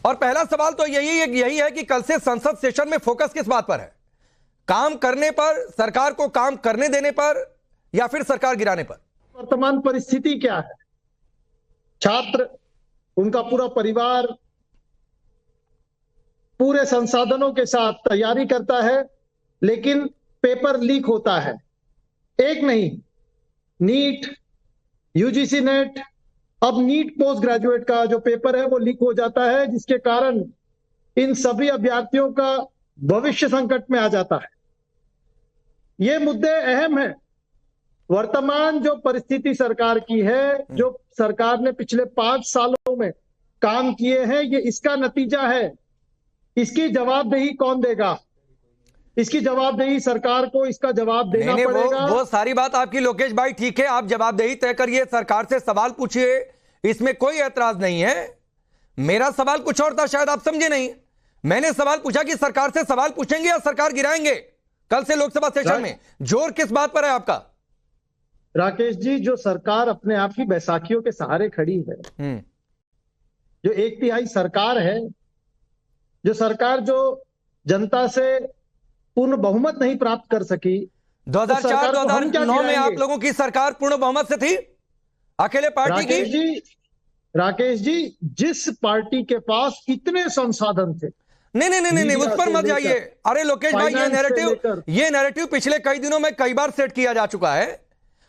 और पहला सवाल तो यही है कि कल से संसद सेशन में फोकस किस बात पर है? काम करने पर, सरकार को काम करने देने पर, या फिर सरकार गिराने पर? वर्तमान परिस्थिति क्या है? छात्र, उनका पूरा परिवार पूरे संसाधनों के साथ तैयारी करता है, लेकिन पेपर लीक होता है। एक नहीं, नीट, यूजीसी नेट, अब नीट पोस्ट ग्रेजुएट का जो पेपर है वो लीक हो जाता है, जिसके कारण इन सभी अभ्यर्थियों का भविष्य संकट में आ जाता है। ये मुद्दे अहम है। वर्तमान जो परिस्थिति सरकार की है, जो सरकार ने पिछले 5 सालों में काम किए हैं, ये इसका नतीजा है। इसकी जवाबदेही कौन देगा? इसकी जवाबदेही सरकार को इसका जवाब देना पड़ेगा। वो सारी बात आपकी लोकेश भाई ठीक है, आप जवाबदेही तय करिए, सरकार से सवाल पूछिए, इसमें कोई ऐतराज नहीं है। मेरा सवाल कुछ और था, शायद आप समझे नहीं। मैंने सवाल पूछा कि सरकार से सवाल पूछेंगे या सरकार गिराएंगे कल से लोकसभा सेशन में? जोर किस बात पर है आपका? राकेश जी, जो सरकार अपने आप की बैसाखियों के सहारे खड़ी है, जो 1/3 सरकार है, जो सरकार जो जनता से पूर्ण बहुमत नहीं प्राप्त कर सकी, 2004-2009 में आप लोगों की सरकार पूर्ण बहुमत से थी, अकेले पार्टी की? राकेश जी, जिस पार्टी के पास इतने संसाधन थे, नहीं, उस पर मत जाइए। अरे लोकेश भाई, ये नैरेटिव पिछले कई दिनों में कई बार सेट किया जा चुका है।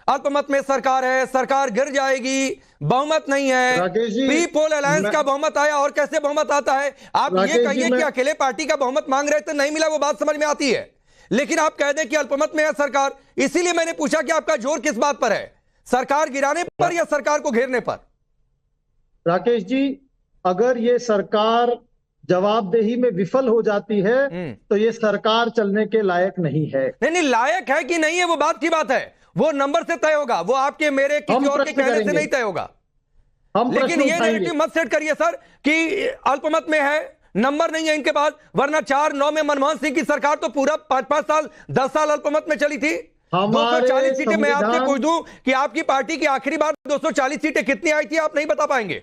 अल्पमत में सरकार है, सरकार गिर जाएगी, बहुमत नहीं है, प्री पोल अलायंस का बहुमत आया, और कैसे बहुमत आता है? आप ये कहिए कि अकेले पार्टी का बहुमत मांग रहे थे, नहीं मिला, वो बात समझ में आती है, लेकिन आप कह दें कि अल्पमत में है सरकार। इसीलिए मैंने पूछा कि आपका जोर किस बात पर है, सरकार गिराने पर या सरकार को घेरने पर? राकेश जी, अगर ये सरकार जवाबदेही में विफल हो जाती है तो ये सरकार चलने के लायक नहीं है। नहीं, लायक है कि नहीं है वो बात की बात है, वो नंबर से तय होगा, वो आपके मेरे किसी और के कहने से नहीं तय होगा। लेकिन ये नैरेटिव मत सेट करिए सर कि अल्पमत में है, नंबर नहीं है इनके पास, वरना 4-9 में मनमोहन सिंह की सरकार तो पूरा 5-5 साल 10 साल अल्पमत में चली थी। 240 सीटें। मैं आपसे पूछ दूं कि आपकी पार्टी की आखिरी बार 240 सीटें कितनी आई थी, आप नहीं बता पाएंगे?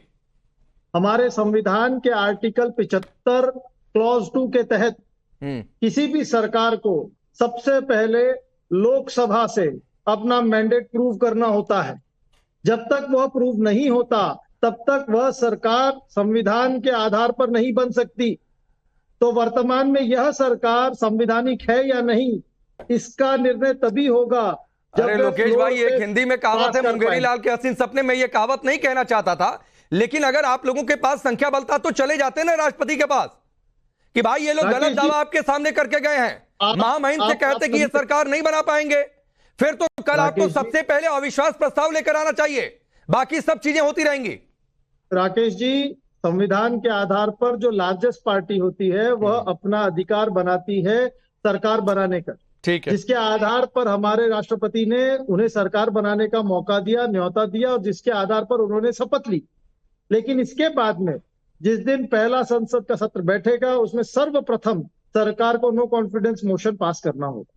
हमारे संविधान के आर्टिकल 75 क्लॉज 2 के तहत किसी भी सरकार को सबसे पहले लोकसभा से अपना मैंडेट प्रूव करना होता है। जब तक वह प्रूव नहीं होता तब तक वह सरकार संविधान के आधार पर नहीं बन सकती। तो वर्तमान में यह सरकार संवैधानिक है या नहीं, इसका निर्णय तभी होगा जब। अरे लोकेश भाई, एक हिंदी में कहावत है, मुंगेरी लाल के हसीन सपने में, ये कहावत नहीं कहना चाहता था, लेकिन अगर आप लोगों के पास संख्या बल था तो चले जाते ना राष्ट्रपति के पास कि भाई ये लोग गलत दावा आपके सामने करके गए हैं, महामहिम से कहते कि ये सरकार नहीं बना पाएंगे, फिर तो कल आपको सबसे पहले अविश्वास प्रस्ताव लेकर आना चाहिए, बाकी सब चीजें होती रहेंगी। राकेश जी, संविधान के आधार पर जो लार्जेस्ट पार्टी होती है वह अपना अधिकार बनाती है सरकार बनाने का, ठीक है, जिसके आधार पर हमारे राष्ट्रपति ने उन्हें सरकार बनाने का मौका दिया, न्योता दिया, और जिसके आधार पर उन्होंने शपथ ली। लेकिन इसके बाद में जिस दिन पहला संसद का सत्र बैठेगा, उसमें सर्वप्रथम सरकार को नो कॉन्फिडेंस मोशन पास करना होगा।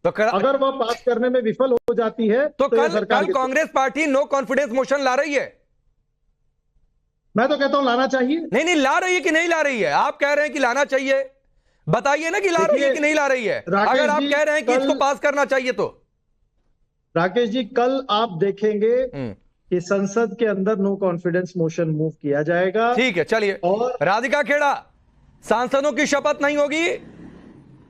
तो अगर वह पास करने में विफल हो जाती है तो कल Congress party no confidence motion ला रही है। मैं तो कहता हूं लाना चाहिए। नहीं, ला रही है कि नहीं ला रही है? आप कह रहे हैं कि लाना चाहिए, बताइए ना कि ला रही है कि नहीं ला रही है। अगर आप कह रहे हैं कि इसको पास करना चाहिए तो राकेश जी, कल आप देखेंगे कि संसद के अंदर नो कॉन्फिडेंस मोशन मूव किया जाएगा। ठीक है, चलिए। और राधिका खेड़ा, सांसदों की शपथ नहीं होगी,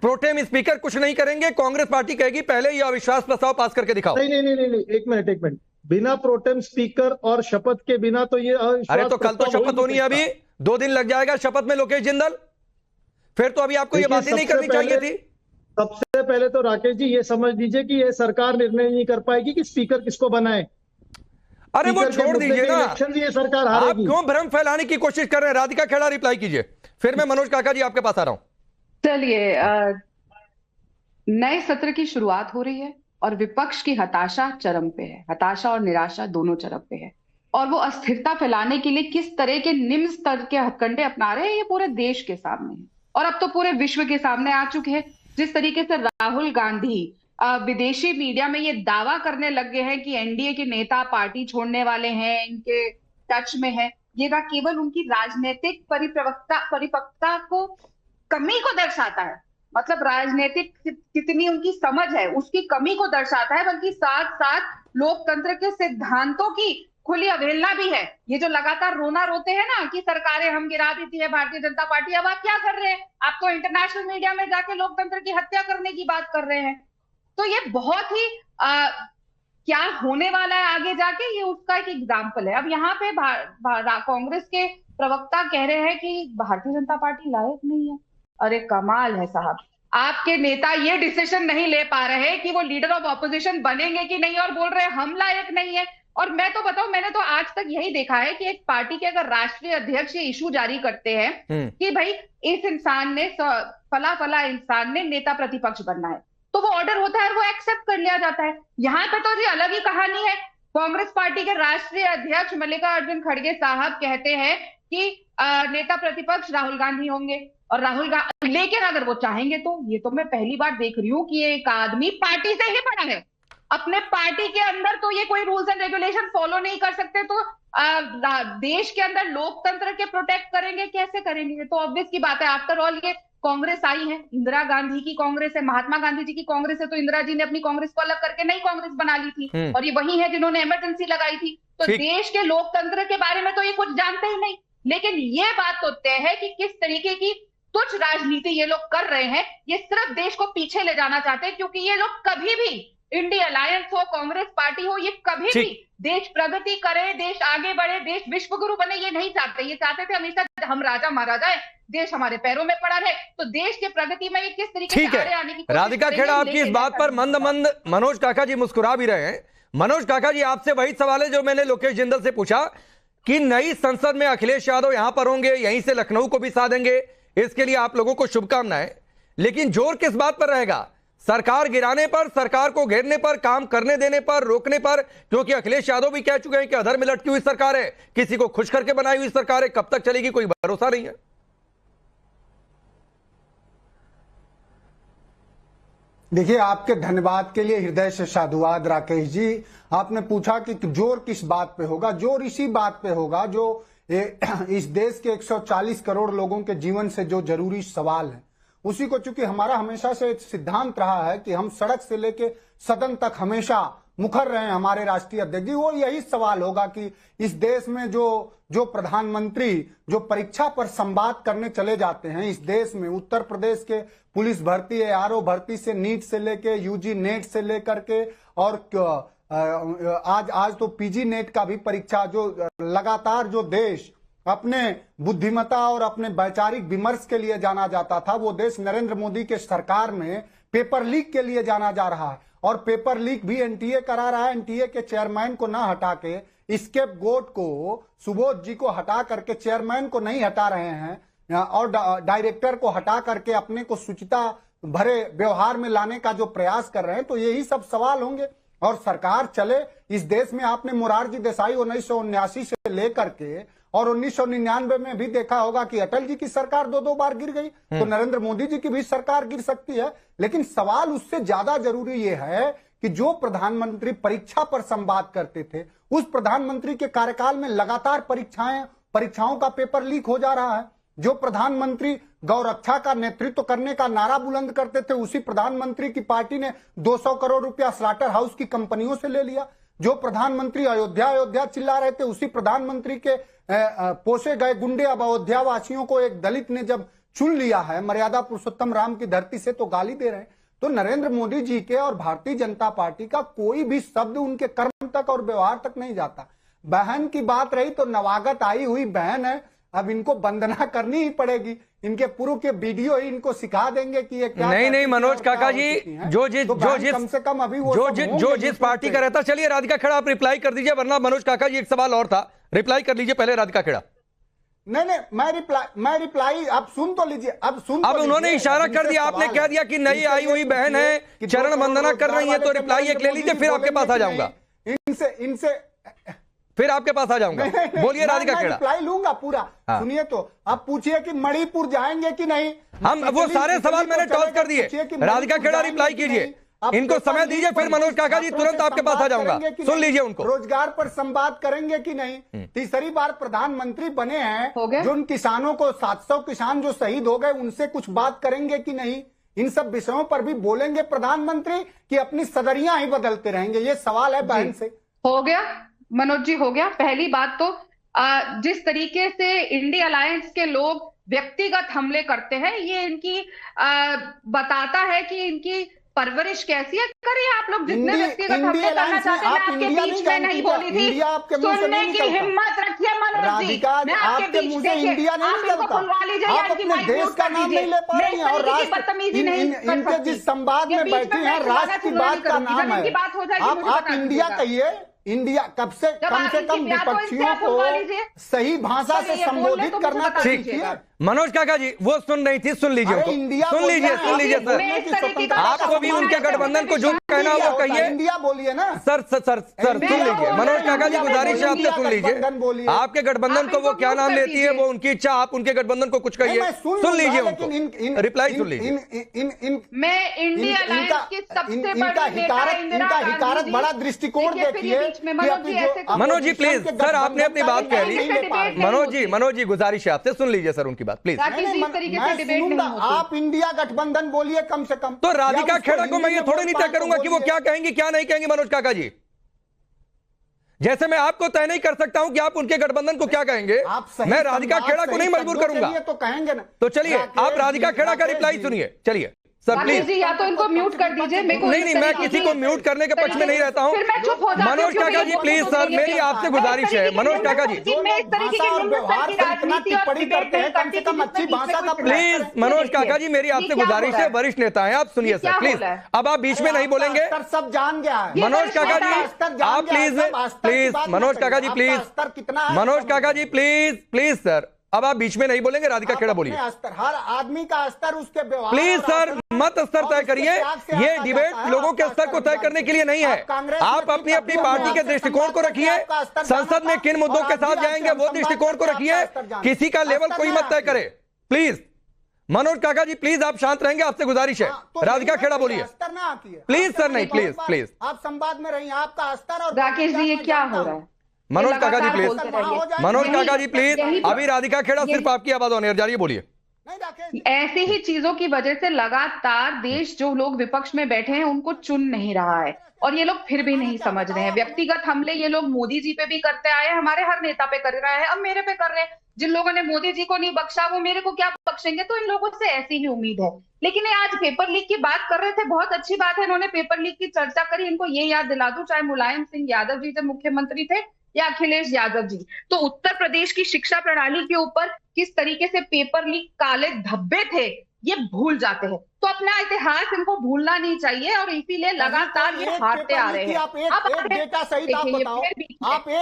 प्रोटेम स्पीकर कुछ नहीं करेंगे, कांग्रेस पार्टी कहेगी पहले ये अविश्वास प्रस्ताव पास करके दिखाओ। नहीं, एक मिनट, बिना प्रोटेम स्पीकर और शपथ के बिना तो ये अरे तो कल तो शपथ होनी है, अभी 2 दिन लग जाएगा शपथ में लोकेश जिंदल, फिर तो अभी आपको ये बातें नहीं करनी चाहिए थी। सबसे पहले तो राकेश जी ये समझ लीजिए कि ये सरकार निर्णय नहीं कर पाएगी कि स्पीकर किसको बनाए। अरे वो छोड़ दीजिए ना, ये सरकार हारेगी। आप क्यों भ्रम फैलाने की कोशिश कर रहे हैं? राधिका खेड़ा रिप्लाई कीजिए, फिर मैं मनोज काका जी आपके पास आ रहा हूं। चलिए, नए सत्र की शुरुआत हो रही है और विपक्ष की हताशा चरम पे है, हताशा और निराशा दोनों चरम पे है, और वो अस्थिरता फैलाने के लिए किस तरह के निम्न स्तर के हथकंडे अपना रहे हैं ये पूरे देश के सामने है और अब तो पूरे विश्व के सामने आ चुके हैं। जिस तरीके से राहुल गांधी विदेशी मीडिया में ये दावा करने लग गए हैं कि एनडीए के नेता पार्टी छोड़ने वाले हैं, इनके टच में है, ये ना केवल उनकी राजनीतिक परिपक्वता को कमी को दर्शाता है, मतलब राजनीतिक कितनी उनकी समझ है उसकी कमी को दर्शाता है, बल्कि साथ साथ लोकतंत्र के सिद्धांतों की खुली अवहेलना भी है। ये जो लगातार रोना रोते हैं ना कि सरकारें हम गिरा देती है भारतीय जनता पार्टी, अब आप क्या कर रहे हैं? आप तो इंटरनेशनल मीडिया में जाके लोकतंत्र की हत्या करने की बात कर रहे हैं। तो ये बहुत ही क्या होने वाला है आगे जाके, ये उसका एक एग्जाम्पल है। अब यहाँ पे कांग्रेस के प्रवक्ता कह रहे हैं कि भारतीय जनता पार्टी लायक नहीं है। अरे कमाल है साहब, आपके नेता ये डिसीजन नहीं ले पा रहे कि वो लीडर ऑफ ऑपोजिशन बनेंगे कि नहीं, और बोल रहे हैं हम लायक नहीं है। और मैं तो बताऊं, मैंने तो आज तक यही देखा है कि एक पार्टी के अगर राष्ट्रीय अध्यक्ष ये इशू जारी करते हैं कि भाई इस इंसान ने फला इंसान ने नेता प्रतिपक्ष बनना है, तो वो ऑर्डर होता है और वो एक्सेप्ट कर लिया जाता है। यहाँ पे तो जी अलग ही कहानी है। कांग्रेस पार्टी के राष्ट्रीय अध्यक्ष मल्लिकार्जुन खड़गे साहब कहते हैं कि नेता प्रतिपक्ष राहुल गांधी होंगे, और राहुल गांधी, लेकिन अगर वो चाहेंगे तो, ये तो मैं पहली बार देख रही हूं कि एक आदमी पार्टी से ही बना है, अपने पार्टी के अंदर तो ये कोई रूल्स एंड रेगुलेशन फॉलो नहीं कर सकते, तो देश के अंदर लोकतंत्र के प्रोटेक्ट करेंगे कैसे करेंगे? ये तो ऑब्वियस की बात है। आफ्टर ऑल ये कांग्रेस आई है, इंदिरा गांधी की कांग्रेस है, महात्मा गांधी जी की कांग्रेस है, तो इंदिरा जी ने अपनी कांग्रेस को अलग करके नई कांग्रेस बना ली थी, और ये वही है जिन्होंने इमरजेंसी लगाई थी। तो देश के लोकतंत्र के बारे में तो ये कुछ जानते ही नहीं। लेकिन ये बात तो तय है कि किस तरीके की तुच्छ राजनीति ये लोग कर रहे हैं। ये सिर्फ देश को पीछे ले जाना चाहते हैं, क्योंकि ये लोग कभी भी इंडिया अलायंस हो, कांग्रेस पार्टी हो, ये कभी भी देश प्रगति करे, देश आगे बढ़े, देश विश्वगुरु बने, ये नहीं चाहते। ये चाहते थे हमेशा हम राजा महाराजा है, देश हमारे पैरों में पड़ा रहे। तो देश के प्रगति में ये किस तरीके से आगे आने की राधिका खेड़ा, आपकी इस बात पर मंद मंद मनोज काका जी मुस्कुरा भी रहे हैं। मनोज काका जी, आपसे वही सवाल है जो मैंने लोकेश जिंदल से पूछा कि नई संसद में अखिलेश यादव यहां पर होंगे, यहीं से लखनऊ को भी साधेंगे, इसके लिए आप लोगों को शुभकामनाएं। लेकिन जोर किस बात पर रहेगा? सरकार गिराने पर, सरकार को घेरने पर, काम करने देने पर, रोकने पर? क्योंकि अखिलेश यादव भी कह चुके हैं कि अधर में लटकी हुई सरकार है, किसी को खुश करके बनाई हुई सरकार है, कब तक चलेगी कोई भरोसा नहीं है। देखिए, आपके धन्यवाद के लिए हृदय से साधुवाद राकेश जी। आपने पूछा कि जोर किस बात पे होगा। जोर इसी बात पे होगा जो इस देश के 140 करोड़ लोगों के जीवन से जो जरूरी सवाल है, उसी को, चूंकि हमारा हमेशा से सिद्धांत रहा है कि हम सड़क से लेके सदन तक हमेशा मुखर रहे हैं हमारे राष्ट्रीय अध्यक्ष जी, वो यही सवाल होगा कि इस देश में जो प्रधानमंत्री जो परीक्षा पर संवाद करने चले जाते हैं, इस देश में उत्तर प्रदेश के पुलिस भर्ती, ARO भर्ती से, नीट से लेके UG नेट से लेकर के, और आज तो PG नेट का भी परीक्षा, जो लगातार जो देश अपने बुद्धिमत्ता और अपने वैचारिक विमर्श के लिए जाना जाता था, वो देश नरेंद्र मोदी के सरकार में पेपर लीक के लिए जाना जा रहा है। और पेपर लीक भी NTA करा रहा है। NTA के चेयरमैन को ना हटा के, इसके गोट को, सुबोध जी को हटा करके, चेयरमैन को नहीं हटा रहे हैं, और डायरेक्टर को हटा करके अपने को शुचिता भरे व्यवहार में लाने का जो प्रयास कर रहे हैं। तो यही सब सवाल होंगे। और सरकार चले, इस देश में आपने मोरारजी देसाई 1979 से लेकर के और 1999 में भी देखा होगा कि अटल जी की सरकार 2-2 बार गिर गई, तो नरेंद्र मोदी जी की भी सरकार गिर सकती है। लेकिन सवाल उससे ज्यादा जरूरी यह है कि जो प्रधानमंत्री परीक्षा पर संवाद करते थे, उस प्रधानमंत्री के कार्यकाल में लगातार परीक्षाओं का पेपर लीक हो जा रहा है। जो प्रधानमंत्री गौरक्षा का नेतृत्व करने का नारा बुलंद करते थे, उसी प्रधानमंत्री की पार्टी ने 200 करोड़ रुपया स्लाटर हाउस की कंपनियों से ले लिया। जो प्रधानमंत्री अयोध्या चिल्ला रहे थे, उसी प्रधानमंत्री के पोसे गए गुंडे अब अयोध्या वासियों को एक दलित ने जब चुन लिया है मर्यादा पुरुषोत्तम राम की धरती से, तो गाली दे रहे हैं। तो नरेंद्र मोदी जी के और भारतीय जनता पार्टी का कोई भी शब्द उनके कर्म तक और व्यवहार तक नहीं जाता। बहन की बात रही तो नवागत आई हुई बहन है, अब इनको वंदना करनी ही पड़ेगी। इनके पूर्व के वीडियो ही इनको सिखा देंगे कि ये क्या। नहीं मनोज काका जी, कम से कम अभी जो जिस पार्टी का रहता। चलिए राधिका खेड़ा, आप रिप्लाई कर दीजिए, वरना मनोज काका जी एक सवाल और था, रिप्लाई कर लीजिए पहले राधिका खेड़ा। नहीं, मैं रिप्लाई आप सुन तो लीजिए। अब उन्होंने इशारा कर दिया, आपने कह दिया कि नई आई हुई बहन है, चरण वंदना कर रही है, तो रिप्लाई एक ले लीजिए, फिर आपके पास आ जाऊंगा। इनसे फिर आपके पास आ जाऊंगा। बोलिए राधिका खेड़ा। रिप्लाई लूंगा पूरा। सुनिए, तो आप पूछिए कि मणिपुर जाएंगे कि नहीं। हम वो सारे सवाल मैंने टॉस कर दिए। राधिका खेड़ा रिप्लाई कीजिए। इनको समय दीजिए, फिर मनोज काका जी तुरंत आपके पास आ जाऊंगा। सुन लीजिए उनको। रोजगार पर संवाद करेंगे कि नहीं? तीसरी बार प्रधानमंत्री बने हैं, जो उन किसानों को 700 किसान जो शहीद हो गए उनसे कुछ बात करेंगे कि नहीं? इन सब विषयों पर भी बोलेंगे प्रधानमंत्री कि अपनी सदरियां ही बदलते रहेंगे? ये सवाल है बहन से। हो गया मनोज जी, हो गया। पहली बात तो जिस तरीके से इंडिया अलायंस के लोग व्यक्तिगत हमले करते हैं, ये इनकी बताता है कि इनकी परवरिश कैसी है। करिए आप लोग जितने व्यक्तिगत हमले करना चाहते हैं। मैं आपके बीच में नहीं बोली थी, सुनने की हिम्मत रखिए मनोज जी। मैं आपके बीच देखिए, आप इनको खुलवा लीजिए, आप अपने देश का नाम नहीं ले पा रही हैं और इनके जिस संवाद में बैठी हैं राष्ट्र की बात का नाम है। आप इंडिया कहिए, इंडिया कम से कम विपक्षियों को सही भाषा से संबोधित करना चाहिए। मनोज काका जी वो सुन रही थी, सुन लीजिए उनको। सुन लीजिए सर, आपको भी उनके गठबंधन को जो कहना वो कहिए। इंडिया बोलिए ना सर सुन लीजिए। मनोज काका जी गुजारिश है आपसे, सुन लीजिए। आपके गठबंधन को वो क्या नाम लेती है वो उनकी इच्छा, आप उनके गठबंधन को कुछ कहिए। सुन लीजिए उनको, रिप्लाई सुन लीजिए। मैं इंडिया अलायंस की सबसे इनका हिकारत बड़ा दृष्टिकोण देखिए। मनोज जी प्लीज, सर आपने अपनी बात कह ली। मनोज जी गुजारिश है आपसे, सुन लीजिए सर उनकी बात प्लीज। आप इंडिया गठबंधन बोलिए कम से कम। तो राधिका खेड़ा को मैं ये थोड़े नहीं तय करूंगा कि वो क्या कहेंगी क्या नहीं कहेंगी। मनोज काका जी, जैसे मैं आपको तय नहीं कर सकता हूं कि आप उनके गठबंधन को क्या कहेंगे, मैं राधिका खेड़ा को नहीं मजबूर करूंगा। तो कहेंगे ना। तो चलिए आप राधिका खेड़ा का रिप्लाई सुनिए। चलिए सर प्लीज। या तो इनको म्यूट कर दीजिए। नहीं मैं किसी को म्यूट करने के पक्ष में नहीं रहता हूं। मनोज काका जी प्लीज सर, मेरी आपसे गुजारिश है। मनोज काका जी प्लीज, मनोज काका जी मेरी आपसे गुजारिश है, वरिष्ठ नेता हैं आप, सुनिए सर प्लीज। अब आप बीच में नहीं बोलेंगे। सब जान गया है मनोज काका जी, आप प्लीज मनोज काका जी प्लीज, मनोज काका जी प्लीज सर, अब आप बीच में नहीं बोलेंगे। राधिका खेड़ा बोलिए। हर आदमी का स्तर उसके व्यवहार। प्लीज सर मत स्तर तय करिए। ये डिबेट लोगों के स्तर को तय करने के लिए नहीं है। आप अपनी अपनी पार्टी के दृष्टिकोण को रखिए। संसद में किन मुद्दों के साथ जाएंगे वो दृष्टिकोण को रखिए। किसी का लेवल कोई मत तय करे प्लीज। मनोज काका जी प्लीज आप शांत रहेंगे, आपसे गुजारिश है। राधिका खेड़ा बोलिए प्लीज सर। नहीं प्लीज आप संवाद में रहिए। आपका स्तर और राकेश जी ये क्या हो रहा है? मनोज काका जी प्लीज, मनोज काका जी प्लीज। अभी राधिका खेड़ा सिर्फ आपकी आवाज होने जा रही है, बोलिए। ऐसी ही चीजों की वजह से लगातार देश जो लोग विपक्ष में बैठे हैं उनको चुन नहीं रहा है, और ये लोग फिर भी नहीं समझ रहे हैं। व्यक्तिगत हमले ये लोग मोदी जी पे भी करते आए, हमारे हर नेता पे कर रहा है, अब मेरे पे कर रहे हैं। जिन लोगों ने मोदी जी को नहीं बख्शा वो मेरे को क्या बख्शेंगे? तो इन लोगों से ऐसी ही उम्मीद है। लेकिन ये आज पेपर लीक की बात कर रहे थे, बहुत अच्छी बात है, इन्होंने पेपर लीक की चर्चा करी। इनको ये याद दिला दूं, चाहे मुलायम सिंह यादव जी जब मुख्यमंत्री थे या अखिलेश यादव जी, तो उत्तर प्रदेश की शिक्षा प्रणाली के ऊपर किस तरीके से पेपर लीक काले धब्बे थे ये भूल जाते हैं। तो अपना इतिहास इनको भूलना नहीं चाहिए, और इसीलिए लगातार ये हारते आ रहे हैं। अब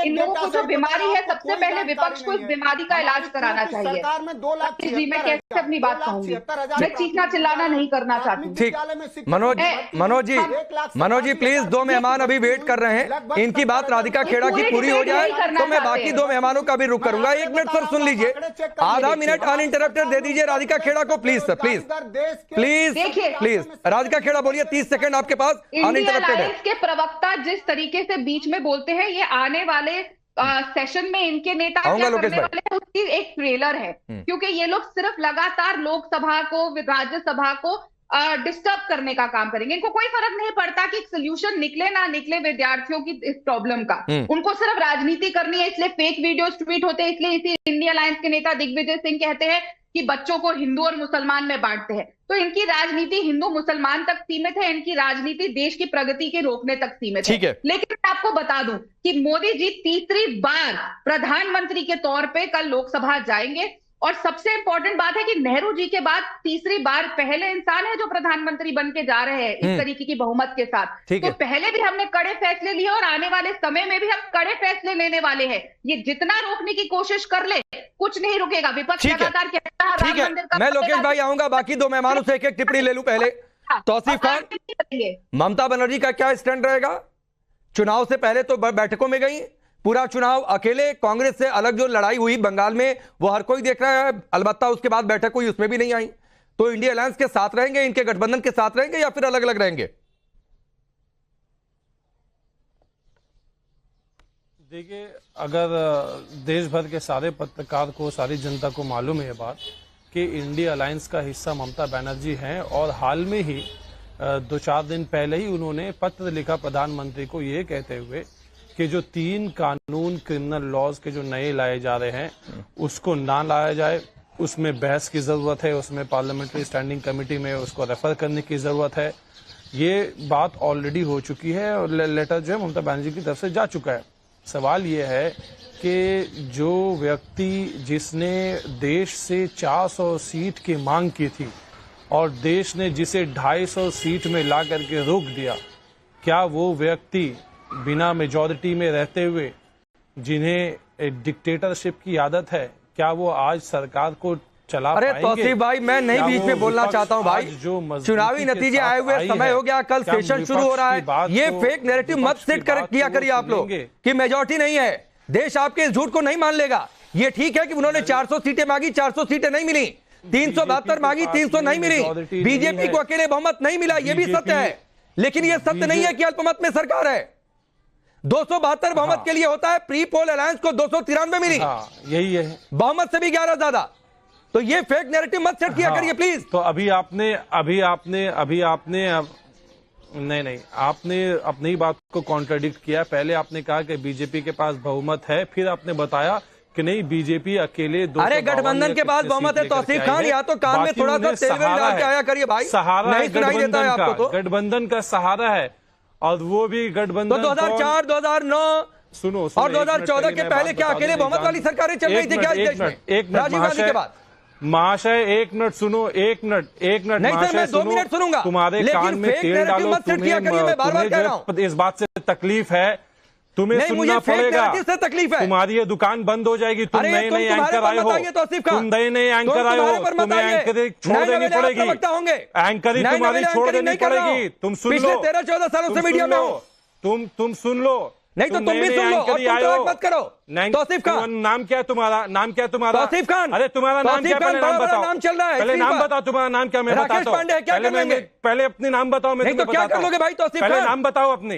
इन लोगों को जो बीमारी है, सबसे पहले विपक्ष को इस बीमारी का इलाज कराना चाहिए। जी मैं कैसे अपनी बात कहूंगी? मैं चीखना चिल्लाना नहीं करना चाहती। ठीक मनोज जी प्लीज, 2 मेहमान अभी वेट कर रहे हैं, इनकी बात राधिका खेड़ा की पूरी हो जाए तो मैं बाकी 2 मेहमानों का भी रुख करूंगा। 1 मिनट सर सुन लीजिए, आधा मिनट अनइंटरप्टेड दे दीजिए राधिका खेड़ा को please sir, please Radhika Khera बोलिए। 30 सेकंड आपके पास अनइंटरप्टेड है। के प्रवक्ता जिस तरीके से बीच में बोलते हैं, ये आने वाले सेशन में इनके नेता क्या करने वाले हैं उसकी एक ट्रेलर है। क्योंकि ये लोग सिर्फ लगातार लोकसभा को, राज्यसभा को डिस्टर्ब करने का काम करेंगे। इनको कोई फर्क नहीं पड़ता कि सोल्यूशन निकले ना निकले विद्यार्थियों की इस प्रॉब्लम का। उनको सिर्फ राजनीति करनी है, इसलिए फेक वीडियोस ट्वीट होते हैं। इसलिए इसी इंडिया अलायंस के नेता दिग्विजय सिंह कहते हैं कि बच्चों को हिंदू और मुसलमान में बांटते हैं। तो इनकी राजनीति हिंदू मुसलमान तक सीमित है, इनकी राजनीति देश की प्रगति के रोकने तक सीमित है। लेकिन मैं आपको बता दूं कि मोदी जी तीसरी बार प्रधानमंत्री के तौर पे कल लोकसभा जाएंगे, और सबसे इंपॉर्टेंट बात है कि नेहरू जी के बाद तीसरी बार पहले इंसान है जो प्रधानमंत्री बन के जा रहे हैं इस तरीके की बहुमत के साथ। तो पहले भी हमने कड़े फैसले लिए और आने वाले समय में भी हम कड़े फैसले लेने वाले हैं। ये जितना रोकने की कोशिश कर ले कुछ नहीं रुकेगा। विपक्ष लगातार कहता है ठीक है, मैं लोकेश भाई आऊंगा, बाकी 2 मेहमानों से एक एक टिप्पणी ले लूं। पहले तौसीफ खान, ममता बनर्जी का क्या स्टैंड रहेगा? चुनाव से पहले तो बैठकों में गई, पूरा चुनाव अकेले, कांग्रेस से अलग जो लड़ाई हुई बंगाल में वो हर कोई देख रहा है। अलबत्ता उसके बाद बैठक हुई, उसमें भी नहीं आई। तो इंडिया अलायंस के साथ रहेंगे, इनके गठबंधन के साथ रहेंगे या फिर अलग अलग रहेंगे? देखिए, अगर देश भर के सारे पत्रकार को, सारी जनता को मालूम है ये बात कि इंडिया अलायंस का हिस्सा ममता बनर्जी हैं, और हाल में ही 2-4 दिन पहले ही उन्होंने पत्र लिखा प्रधानमंत्री को ये कहते हुए कि जो 3 कानून क्रिमिनल लॉज के जो नए लाए जा रहे हैं उसको ना लाया जाए, उसमें बहस की जरूरत है, उसमें पार्लियामेंट्री स्टैंडिंग कमेटी में उसको रेफर करने की जरूरत है। ये बात ऑलरेडी हो चुकी है और लेटर जो है ममता बनर्जी की तरफ से जा चुका है। सवाल ये है कि जो व्यक्ति जिसने देश से 400 सीट की मांग की थी और देश ने जिसे 250 सीट में ला करके रोक दिया, क्या वो व्यक्ति बिना मेजॉरिटी में रहते हुए, जिन्हें डिक्टेटरशिप की आदत है, क्या वो आज सरकार को चला अरे पाएंगे? तौसीफ भाई, मैं नहीं बीच में बोलना चाहता हूं भाई, चुनावी नतीजे आए हुए, समय हो गया, कल सेशन शुरू हो रहा है। ये फेक नैरेटिव मत सेट किया करिए आप लोग कि मेजॉरिटी नहीं है। देश आपके इस झूठ को नहीं मान लेगा। ये ठीक है कि उन्होंने 400 सीटें मांगी, 400 सीटें नहीं मिली, 372 मांगी, 300 नहीं मिली, बीजेपी को अकेले बहुमत नहीं मिला, ये भी सत्य है। लेकिन ये सत्य नहीं है कि अल्पमत में सरकार है। 272 बहुमत के लिए होता है, प्री पोल अलायंस को 293 मिली, यही है, बहुमत से भी 11 ज्यादा। तो ये फेक नैरेटिव मत सेट किया करिए प्लीज। तो अभी आपने नहीं, आपने अपनी बात को कॉन्ट्राडिक्ट किया। पहले आपने कहा कि बीजेपी के पास बहुमत है, फिर आपने बताया कि नहीं, बीजेपी अकेले। अरे गठबंधन के बाद बहुमत है तौसीफ खान, या तो काम में थोड़ा सा तेल डाल के आया करिए भाई। सहारा नहीं सुनाई देता है आपको? तो गठबंधन का सहारा है, और वो भी गठबंधन 2004, 2009 सुनो और 2014 के पहले क्या अकेले बहुमत वाली सरकारें चल रही थी क्या इस देश में राजीव गांधी के बाद? महाशय, एक मिनट सुनो, एक मिनट नहीं सर, मैं 2 मिनट सुनूंगा। तुम्हारे कान में तेल डालो, तुम्हें इस बात से तकलीफ है, तुम्हें सुनना पड़ेगा। तकलीफ है, तुम्हारी ये दुकान बंद हो जाएगी। तुम नए नए एंकर आए हो, तुम नए एंकर आए हो, तुम्हें एंकरिंग छोड़ देनी पड़ेगी, एंकरिंग तुम्हारी छोड़ देनी पड़ेगी। तुम सुन लो, 13-14 सालों से मीडिया में हो, तुम सुन लो, नहीं तो तुम भी सुन लो और तुम तलाक मत करो। तौसीफ खान, नाम क्या है तुम्हारा? नाम क्या है तुम्हारा? तौसीफ खान, अरे तुम्हारा नाम क्या है? पहले नाम बताओ। नाम चल रहा है, पहले नाम बताओ, तुम्हारा नाम क्या? मैं बताता हूं। पांडे क्या कर लेंगे? पहले अपने नाम बताओ, मैं नहीं तो क्या कर लोगे भाई तौसीफ खान? पहले नाम बताओ अपने,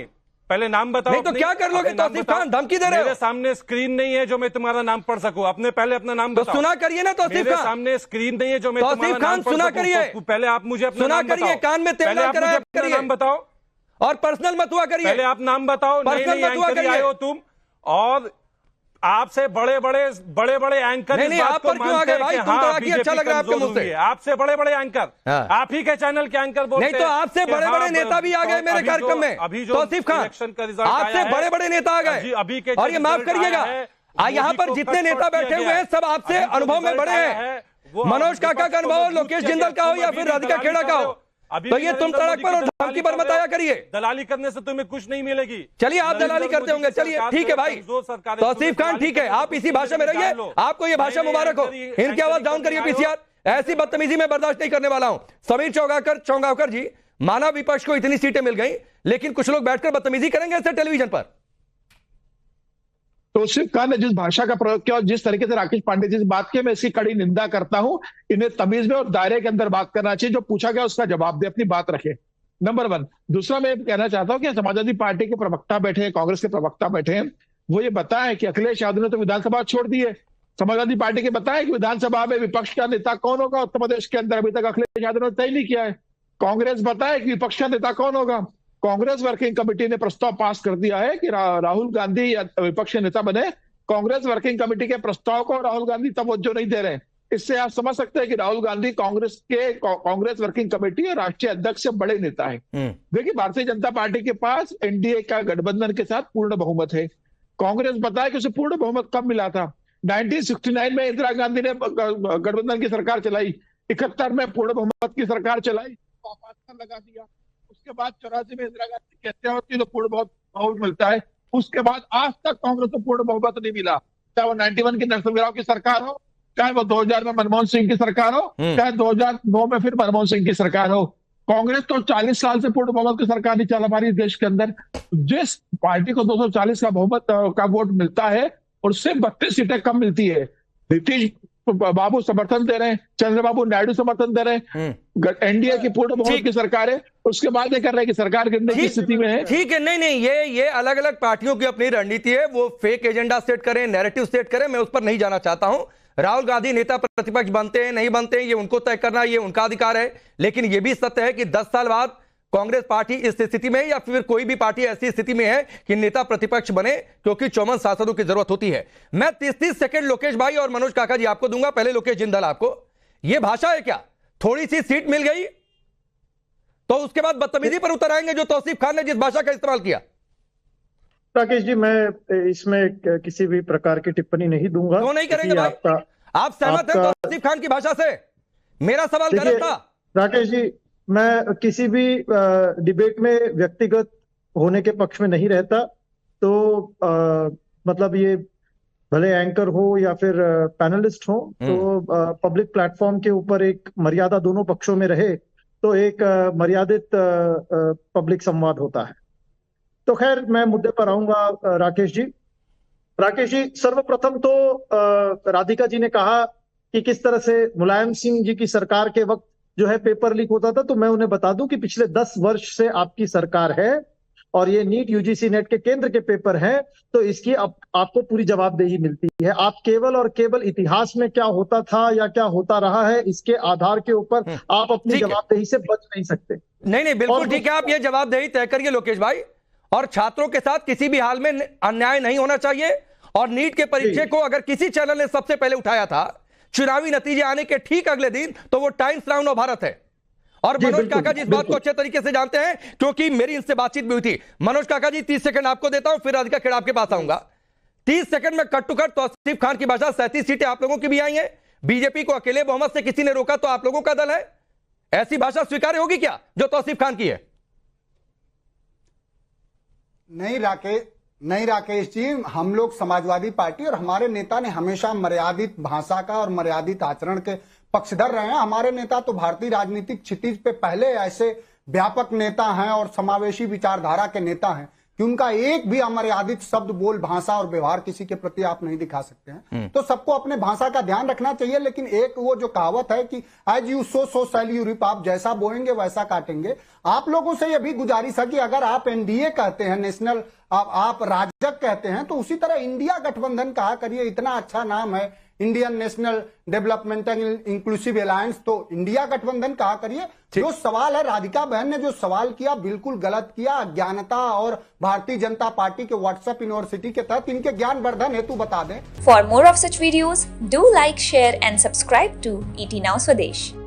पहले नाम बताओ। नहीं तो क्या कर लोगे तौसीफ खान? धमकी दे रहे हो? मेरे सामने स्क्रीन नहीं है जो मैं तुम्हारा नाम पढ़ सकूं। अपने पहले अपना नाम बताओ। सुना करिए ना तौसीफ खान, मेरे सामने स्क्रीन नहीं है जो मैं तौसीफ खान सुना करिए। पहले आप मुझे अपना नाम बताओ। करिए, कान में तेल डाल कर नाम बताओ, और पर्सनल मत हुआ करिए। पहले आप नाम बताओ। पर्सनल मत हुआ करिए हो तुम, और आपसे बड़े बड़े एंकर नहीं, आप पर क्यों आ गए भाई? तुम तो आगे अच्छा लग रहा है आपके मुंह से। आपसे बड़े एंकर, आप ही के चैनल के एंकर बोलते हैं। नहीं तो आपसे बड़े नेता भी आ गए मेरे कार्यक्रम में। अभी जो तौसीफ खान, आपसे बड़े नेता आ गए, अभी के, और ये माफ करिएगा, यहाँ पर जितने नेता बैठे हुए हैं सब आपसे अनुभव में बड़े हैं। मनोज काका का अनुभव, लोकेश जिंदल का हो या फिर राधिका खेड़ा का हो, तो ये तुम सड़क पर और धमकी पर मत आया करिए। दलाली करने से तुम्हें कुछ नहीं मिलेगी। चलिए, आप दलाली करते होंगे, चलिए ठीक है भाई। तौसीफ खान ठीक है, आप इसी भाषा में रहिए, आपको ये भाषा मुबारक हो। इनकी आवाज डाउन करिए पीसीआर, ऐसी बदतमीजी में बर्दाश्त नहीं करने वाला हूं। समीर चौगावकर जी, माना विपक्ष को इतनी सीटें मिल गई, लेकिन कुछ लोग बैठकर बदतमीजी करेंगे ऐसे टेलीविजन पर। तौसीफ खान ने जिस भाषा का प्रयोग किया और जिस तरीके से राकेश पांडे जी से बात की, मैं इसकी कड़ी निंदा करता हूं। इन्हें तमीज में और दायरे के अंदर बात करना चाहिए। जो पूछा गया उसका जवाब दे, अपनी बात रखे, नंबर 1। दूसरा, मैं कहना चाहता हूं कि समाजवादी पार्टी के प्रवक्ता बैठे हैं, कांग्रेस के प्रवक्ता बैठे हैं, वो ये बताएं कि अखिलेश यादव ने तो विधानसभा छोड़ दी है। समाजवादी पार्टी के बताएं कि विधानसभा में विपक्ष का नेता कौन होगा उत्तर प्रदेश के अंदर। अभी तक अखिलेश यादव ने तय नहीं किया है। कांग्रेस बताए कि विपक्ष का नेता कौन होगा। कांग्रेस वर्किंग कमेटी ने प्रस्ताव पास कर दिया है कि राहुल गांधी विपक्ष के नेता बने। कांग्रेस वर्किंग कमेटी के प्रस्ताव को राहुल गांधी तवज्जो नहीं दे रहे हैं। इससे आप समझ सकते हैं कि राहुल गांधी कांग्रेस वर्किंग कमेटी और राष्ट्रीय अध्यक्ष से बड़े नेता है। देखिए, भारतीय जनता पार्टी के पास एनडीए का गठबंधन के साथ पूर्ण बहुमत है। कांग्रेस बताया कि उसे पूर्ण बहुमत कब मिला था? 1969 में इंदिरा गांधी ने गठबंधन की सरकार चलाई, 71 में पूर्ण बहुमत की सरकार चलाई, लगा दिया। उसके बाद 84 में इंदिरा गांधी की हत्या होती है तो पूर्ण बहुमत मिलता है। उसके बाद आज तक कांग्रेस को पूर्ण बहुमत नहीं मिला, चाहे वो 91 की नरसिम्हा राव की सरकार हो, चाहे वो 2000 में मनमोहन सिंह की सरकार हो, चाहे 2009 में फिर मनमोहन सिंह की सरकार हो। कांग्रेस तो 40 साल से पूर्ण बहुमत की सरकार नहीं चला हमारे देश के अंदर। जिस पार्टी को 240 का बहुमत का वोट मिलता है, उससे 32 सीटें कम मिलती है। नीतीश बाबू समर्थन दे रहे हैं, चंद्रबाबू नायडू समर्थन दे रहे हैं, एनडीए की पूर्ण बहुमत की सरकार है, उसके बाद ये कर रहे हैं कि सरकार गिरने की स्थिति में है। ठीक है, नहीं ये अलग अलग पार्टियों की अपनी रणनीति है, वो फेक एजेंडा सेट करें, नैरेटिव सेट करें, मैं उस पर नहीं जाना चाहता हूं। राहुल गांधी नेता प्रतिपक्ष बनते हैं नहीं बनते हैं ये उनको तय करना, ये उनका अधिकार है। लेकिन ये भी सत्य है कि 10 साल बाद कांग्रेस पार्टी इस स्थिति में या फिर कोई भी पार्टी ऐसी स्थिति में है कि नेता प्रतिपक्ष बने, क्योंकि 54 सांसदों की जरूरत होती है। मैं 30 सेकंड लोकेश भाई और मनोज काका जी आपको दूंगा। पहले लोकेश जिंदाल, आपको यह भाषा है क्या? थोड़ी सी सीट मिल गई तो उसके बाद बदतमीजी पर उतर आएंगे जो तौसीफ खान ने जिस भाषा का इस्तेमाल किया। राकेश जी, मैं इसमें किसी भी प्रकार की टिप्पणी नहीं दूंगा। क्यों नहीं करेंगे भाई? आप सहमत हैं तौसीफ खान की भाषा से? मेरा सवाल गलत था? राकेश जी, मैं किसी भी डिबेट में व्यक्तिगत होने के पक्ष में नहीं रहता। तो मतलब ये भले एंकर हो या फिर पैनलिस्ट हो, तो पब्लिक प्लेटफॉर्म के ऊपर एक मर्यादा दोनों पक्षों में रहे तो एक मर्यादित पब्लिक संवाद होता है। तो खैर, मैं मुद्दे पर आऊंगा। राकेश जी, सर्वप्रथम तो राधिका जी ने कहा कि किस तरह से मुलायम सिंह जी की सरकार के वक्त जो है पेपर लीक होता था। तो मैं उन्हें बता दूं कि पिछले 10 वर्ष से आपकी सरकार है और ये नीट यूजीसी नेट के केंद्र के पेपर हैं, तो इसकी आपको पूरी जवाबदेही मिलती है। आप केवल और केवल इतिहास में क्या होता था या क्या होता रहा है, इसके आधार के ऊपर आप अपनी जवाबदेही से बच नहीं सकते। नहीं, बिल्कुल ठीक है, आप ये जवाबदेही तय करिए लोकेश भाई। और छात्रों के साथ किसी भी हाल में अन्याय नहीं होना चाहिए। और नीट के परीक्षे को अगर किसी चैनल ने सबसे पहले उठाया था चुनावी नतीजे आने के ठीक अगले दिन, तो वो टाइम्स नाउ भारत है। और मनोज काका जी इस बात को अच्छे तरीके से जानते हैं क्योंकि मेरी इनसे बातचीत भी हुई थी। मनोज काका जी, 30 सेकंड आपको देता हूं, फिर राधिका खेड़ा आपके पास आऊंगा। 30 सेकंड में cut to cut Tauseef Khan की भाषा। 37 सीटें आप लोगों की भी आई हैं, बीजेपी को अकेले बहुमत से किसी ने रोका तो आप लोगों का दल है। ऐसी भाषा स्वीकार्य होगी क्या जो तौसीफ खान की है? नहीं राकेश जी, हम लोग समाजवादी पार्टी और हमारे नेता ने हमेशा मर्यादित भाषा का और मर्यादित आचरण के पक्षधर रहे हैं। हमारे नेता तो भारतीय राजनीतिक क्षितिज पे पहले ऐसे व्यापक नेता हैं और समावेशी विचारधारा के नेता हैं कि उनका एक भी अमर्यादित शब्द, बोल, भाषा और व्यवहार किसी के प्रति आप नहीं दिखा सकते हैं। तो सबको अपने भाषा का ध्यान रखना चाहिए। लेकिन एक वो जो कहावत है कि as you sow so shall you reap, आप जैसा बोएंगे वैसा काटेंगे। आप लोगों से यह भी गुजारिश है कि अगर आप एनडीए कहते हैं, नेशनल आप राजग कहते हैं, तो उसी तरह इंडिया गठबंधन कहा करिए। इतना अच्छा नाम है Indian national developmental inclusive alliance, तो इंडिया गठबंधन कहा करिए। जो सवाल है, राधिका बहन ने जो सवाल किया बिल्कुल गलत किया। अज्ञानता और भारतीय जनता पार्टी के व्हाट्सएप यूनिवर्सिटी के तहत इनके ज्ञान वर्धन हेतु बता दें। For more of such videos do like, share and subscribe to ET Now Swadesh।